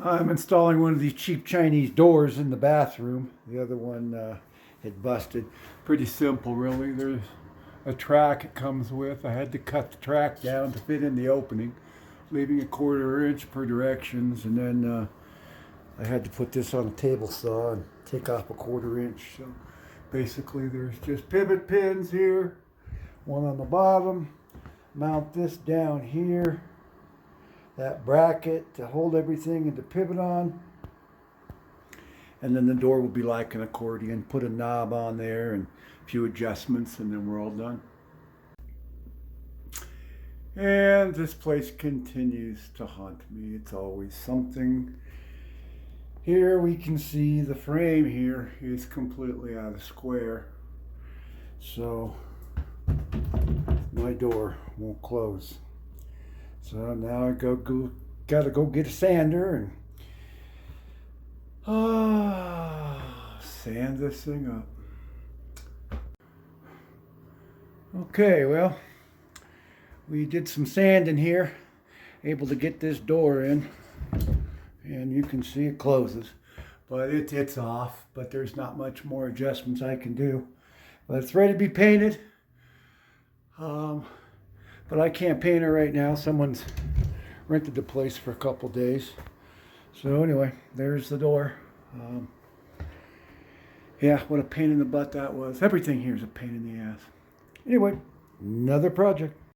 I'm installing one of these cheap Chinese doors in the bathroom. The other one had busted. Pretty simple, really. There's a track it comes with. I had to cut the track down to fit in the opening, leaving a 1/4 inch per directions, and then I had to put this on a table saw and take off a 1/4 inch. So basically there's just pivot pins here, one on the bottom. Mount this down here, that bracket to hold everything and to pivot on. And then the door will be like an accordion. Put a knob on there and a few adjustments, and then we're all done. And this place continues to haunt me. It's always something. Here we can see the frame here is completely out of square. So my door won't close. So now I gotta go get a sander and sand this thing up. Okay, well, we did some sanding here, able to get this door in, and you can see it closes, but it's off, but there's not much more adjustments I can do. But it's ready to be painted. But I can't paint it right now. Someone's rented the place for a couple days. So anyway, there's the door. Yeah, what a pain in the butt that was. Everything here is a pain in the ass. Anyway, another project.